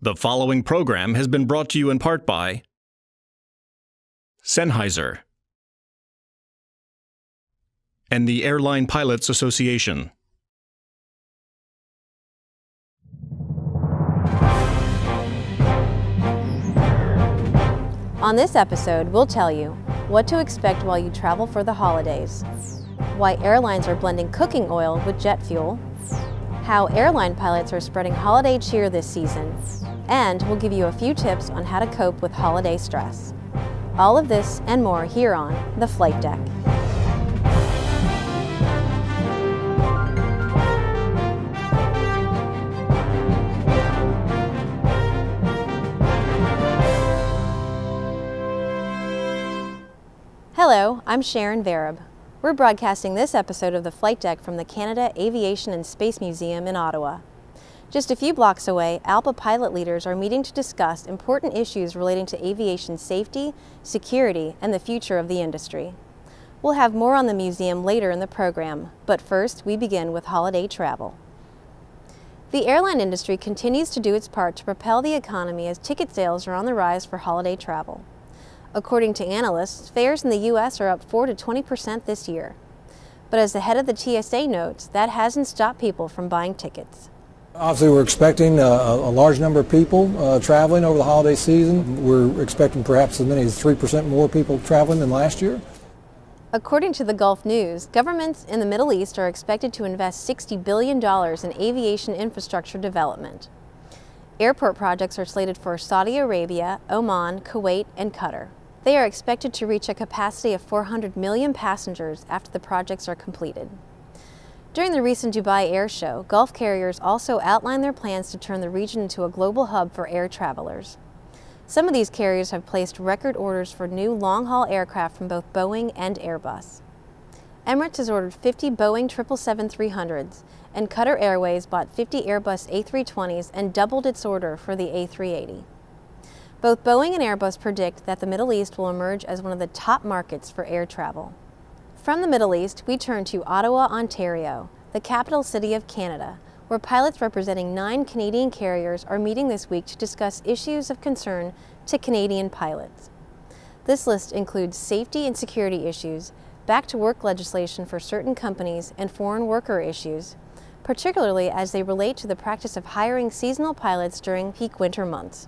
The following program has been brought to you in part by Sennheiser and the Airline Pilots Association. On this episode, we'll tell you what to expect while you travel for the holidays, why airlines are blending cooking oil with jet fuel, how airline pilots are spreading holiday cheer this season, and we'll give you a few tips on how to cope with holiday stress. All of this and more here on the Flight Deck. Hello, I'm Sharon Vereb. We're broadcasting this episode of the Flight Deck from the Canada Aviation and Space Museum in Ottawa. Just a few blocks away, ALPA pilot leaders are meeting to discuss important issues relating to aviation safety, security, and the future of the industry. We'll have more on the museum later in the program, but first we begin with holiday travel. The airline industry continues to do its part to propel the economy as ticket sales are on the rise for holiday travel. According to analysts, fares in the U.S. are up 4 to 20% this year. But as the head of the TSA notes, that hasn't stopped people from buying tickets. Obviously, we're expecting a large number of people traveling over the holiday season. We're expecting perhaps as many as 3% more people traveling than last year. According to the Gulf News, governments in the Middle East are expected to invest $60 billion in aviation infrastructure development. Airport projects are slated for Saudi Arabia, Oman, Kuwait, and Qatar. They are expected to reach a capacity of 400 million passengers after the projects are completed. During the recent Dubai Air Show, Gulf carriers also outlined their plans to turn the region into a global hub for air travelers. Some of these carriers have placed record orders for new long-haul aircraft from both Boeing and Airbus. Emirates has ordered 50 Boeing 777-300s, and Qatar Airways bought 50 Airbus A320s and doubled its order for the A380. Both Boeing and Airbus predict that the Middle East will emerge as one of the top markets for air travel. From the Middle East, we turn to Ottawa, Ontario, the capital city of Canada, where pilots representing 9 Canadian carriers are meeting this week to discuss issues of concern to Canadian pilots. This list includes safety and security issues, back-to-work legislation for certain companies, and foreign worker issues, particularly as they relate to the practice of hiring seasonal pilots during peak winter months.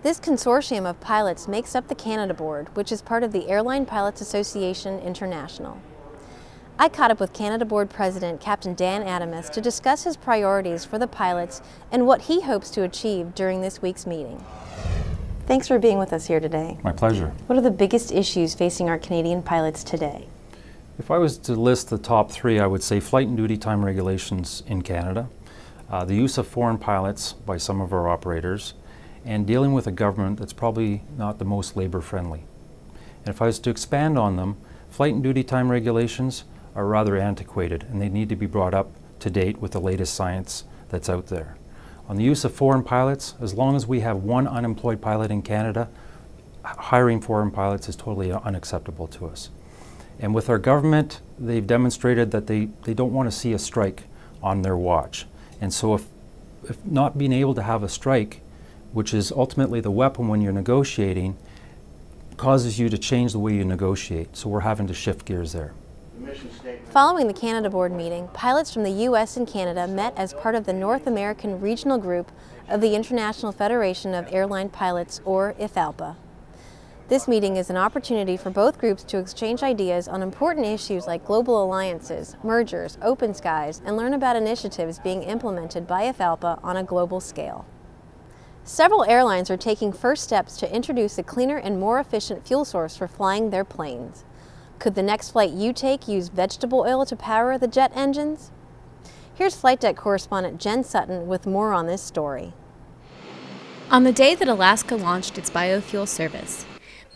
This consortium of pilots makes up the Canada Board, which is part of the Airline Pilots Association International. I caught up with Canada Board President Captain Dan Adamus to discuss his priorities for the pilots and what he hopes to achieve during this week's meeting. Thanks for being with us here today. My pleasure. What are the biggest issues facing our Canadian pilots today? If I was to list the top 3, I would say flight and duty time regulations in Canada, the use of foreign pilots by some of our operators, and dealing with a government that's probably not the most labor-friendly. And if I was to expand on them, flight and duty time regulations are rather antiquated, and they need to be brought up to date with the latest science that's out there. On the use of foreign pilots, as long as we have one unemployed pilot in Canada, hiring foreign pilots is totally unacceptable to us. And with our government, they've demonstrated that they don't want to see a strike on their watch. And so if not being able to have a strike, which is ultimately the weapon when you're negotiating, causes you to change the way you negotiate. So we're having to shift gears there. Following the Canada Board meeting, pilots from the U.S. and Canada met as part of the North American Regional Group of the International Federation of Airline Pilots, or IFALPA. This meeting is an opportunity for both groups to exchange ideas on important issues like global alliances, mergers, open skies, and learn about initiatives being implemented by IFALPA on a global scale. Several airlines are taking first steps to introduce a cleaner and more efficient fuel source for flying their planes. Could the next flight you take use vegetable oil to power the jet engines? Here's Flight Deck correspondent Jen Sutton with more on this story. On the day that Alaska launched its biofuel service,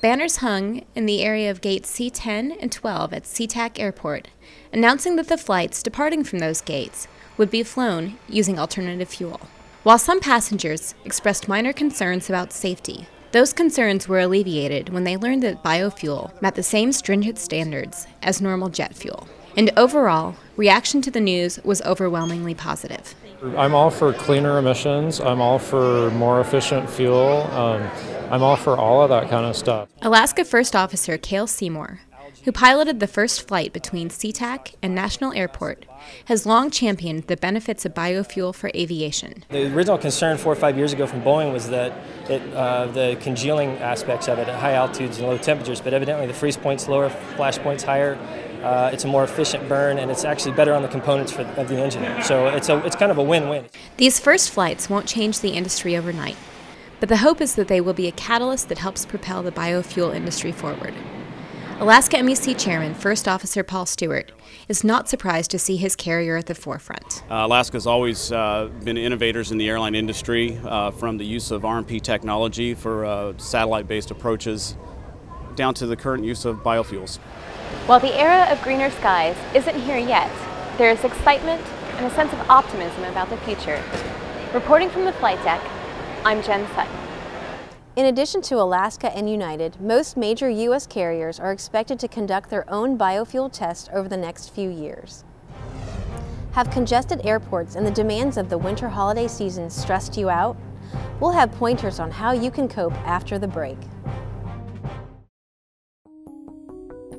banners hung in the area of gates C10 and 12 at SeaTac Airport, announcing that the flights departing from those gates would be flown using alternative fuel. While some passengers expressed minor concerns about safety, those concerns were alleviated when they learned that biofuel met the same stringent standards as normal jet fuel. And overall, reaction to the news was overwhelmingly positive. I'm all for cleaner emissions. I'm all for more efficient fuel. I'm all for all of that kind of stuff. Alaska First Officer Cale Seymour, who piloted the first flight between SeaTac and National Airport, has long championed the benefits of biofuel for aviation. The original concern 4 or 5 years ago from Boeing was that the congealing aspects of it at high altitudes and low temperatures, but evidently the freeze point's lower, flash point's higher. It's a more efficient burn, and it's actually better on the components of the engine. So it's kind of a win-win. These first flights won't change the industry overnight, but the hope is that they will be a catalyst that helps propel the biofuel industry forward. Alaska MEC Chairman First Officer Paul Stewart is not surprised to see his carrier at the forefront. Alaska's always been innovators in the airline industry, from the use of RMP technology for satellite-based approaches down to the current use of biofuels. While the era of greener skies isn't here yet, there is excitement and a sense of optimism about the future. Reporting from the flight deck, I'm Jen Sutton. In addition to Alaska and United, most major U.S. carriers are expected to conduct their own biofuel tests over the next few years. Have congested airports and the demands of the winter holiday season stressed you out? We'll have pointers on how you can cope after the break.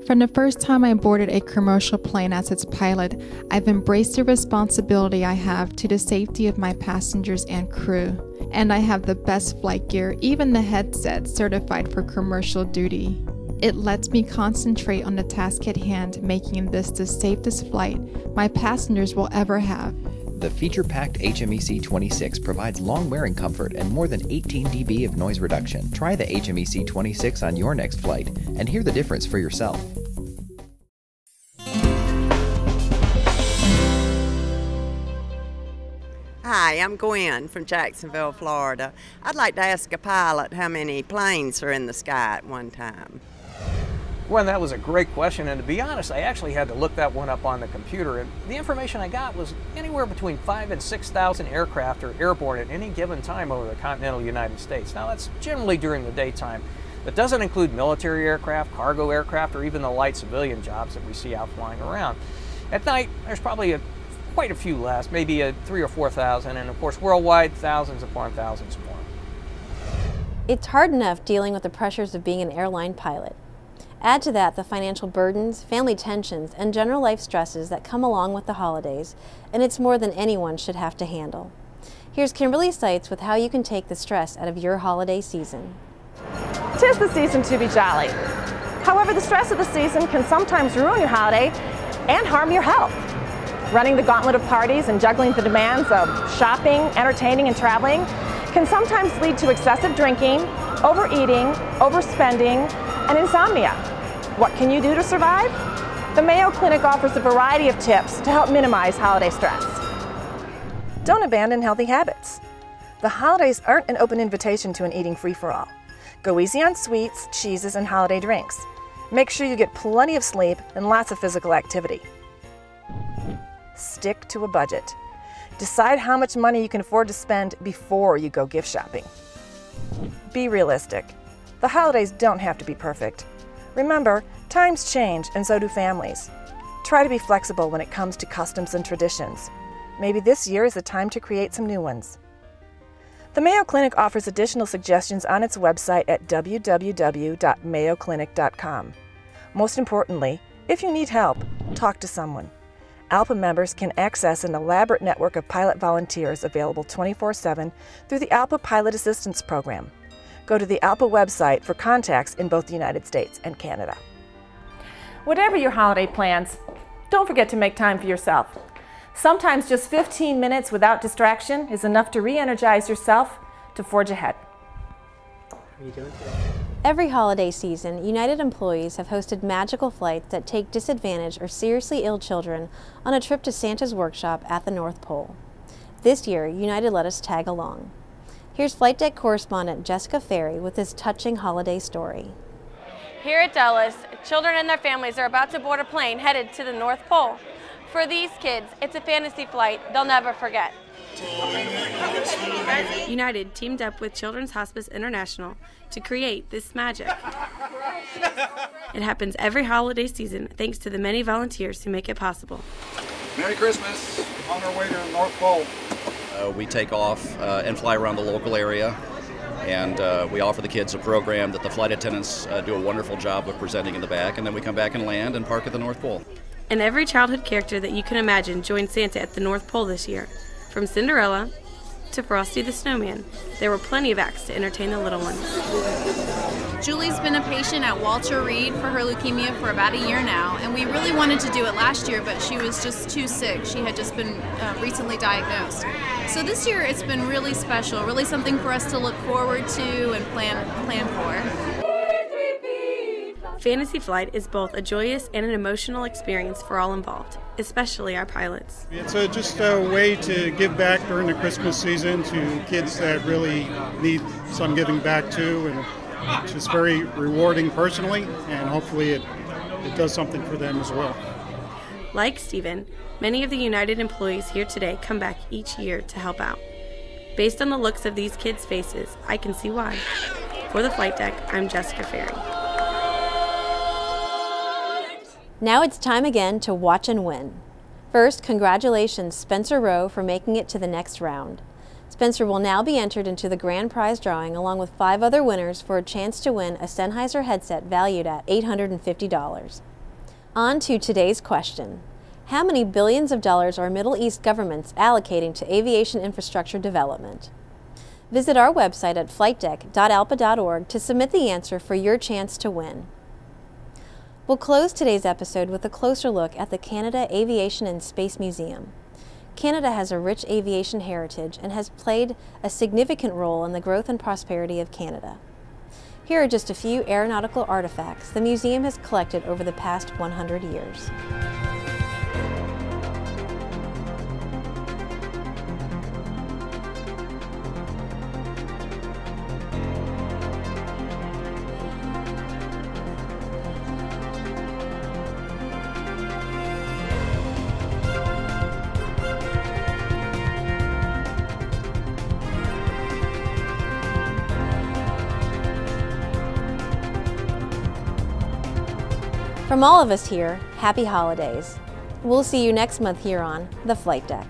From the first time I boarded a commercial plane as its pilot, I've embraced the responsibility I have to the safety of my passengers and crew. And I have the best flight gear, even the headset certified for commercial duty. It lets me concentrate on the task at hand, making this the safest flight my passengers will ever have. The feature-packed HMEC 26 provides long-wearing comfort and more than 18 dB of noise reduction. Try the HMEC 26 on your next flight and hear the difference for yourself. Hi, I'm Gwen from Jacksonville, Florida. I'd like to ask a pilot how many planes are in the sky at one time. Well, that was a great question, and to be honest, I actually had to look that one up on the computer, and the information I got was anywhere between 5,000 and 6,000 aircraft are airborne at any given time over the continental United States. Now, that's generally during the daytime. That doesn't include military aircraft, cargo aircraft, or even the light civilian jobs that we see out flying around. At night, there's probably quite a few less, maybe 3,000 or 4,000, and of course, worldwide, thousands upon thousands more. It's hard enough dealing with the pressures of being an airline pilot. Add to that the financial burdens, family tensions, and general life stresses that come along with the holidays, and it's more than anyone should have to handle. Here's Kimberly Seitz with how you can take the stress out of your holiday season. 'Tis the season to be jolly. However, the stress of the season can sometimes ruin your holiday and harm your health. Running the gauntlet of parties and juggling the demands of shopping, entertaining, and traveling can sometimes lead to excessive drinking, overeating, overspending, and insomnia. What can you do to survive? The Mayo Clinic offers a variety of tips to help minimize holiday stress. Don't abandon healthy habits. The holidays aren't an open invitation to an eating free-for-all. Go easy on sweets, cheeses, and holiday drinks. Make sure you get plenty of sleep and lots of physical activity. Stick to a budget. Decide how much money you can afford to spend before you go gift shopping. Be realistic. The holidays don't have to be perfect. Remember, times change and so do families. Try to be flexible when it comes to customs and traditions. Maybe this year is the time to create some new ones. The Mayo Clinic offers additional suggestions on its website at www.mayoclinic.com. Most importantly, if you need help, talk to someone. ALPA members can access an elaborate network of pilot volunteers available 24/7 through the ALPA Pilot Assistance Program. Go to the ALPA website for contacts in both the United States and Canada. Whatever your holiday plans, don't forget to make time for yourself. Sometimes just 15 minutes without distraction is enough to re-energize yourself to forge ahead. How are you doing today? Every holiday season, United employees have hosted magical flights that take disadvantaged or seriously ill children on a trip to Santa's workshop at the North Pole. This year, United let us tag along. Here's FlightDeck correspondent Jessica Ferry with this touching holiday story. Here at Dulles, children and their families are about to board a plane headed to the North Pole. For these kids, it's a fantasy flight they'll never forget. United teamed up with Children's Hospice International to create this magic. It happens every holiday season thanks to the many volunteers who make it possible. Merry Christmas, on our way to the North Pole. We take off and fly around the local area, and we offer the kids a program that the flight attendants do a wonderful job of presenting in the back, and then we come back and land and park at the North Pole. And every childhood character that you can imagine joined Santa at the North Pole this year. From Cinderella to Frosty the Snowman, there were plenty of acts to entertain the little ones. Julie's been a patient at Walter Reed for her leukemia for about a year now, and we really wanted to do it last year, but she was just too sick. She had just been recently diagnosed. So this year it's been really special, really something for us to look forward to and plan for. Fantasy Flight is both a joyous and an emotional experience for all involved, especially our pilots. It's just a way to give back during the Christmas season to kids that really need some giving back to, and it's just very rewarding personally, and hopefully it does something for them as well. Like Stephen, many of the United employees here today come back each year to help out. Based on the looks of these kids' faces, I can see why. For the Flight Deck, I'm Jessica Ferry. Now it's time again to watch and win. First, congratulations Spencer Rowe for making it to the next round. Spencer will now be entered into the grand prize drawing along with 5 other winners for a chance to win a Sennheiser headset valued at $850. On to today's question. How many billions of dollars are Middle East governments allocating to aviation infrastructure development? Visit our website at flightdeck.alpa.org to submit the answer for your chance to win. We'll close today's episode with a closer look at the Canada Aviation and Space Museum. Canada has a rich aviation heritage and has played a significant role in the growth and prosperity of Canada. Here are just a few aeronautical artifacts the museum has collected over the past 100 years. From all of us here, happy holidays. We'll see you next month here on The Flight Deck.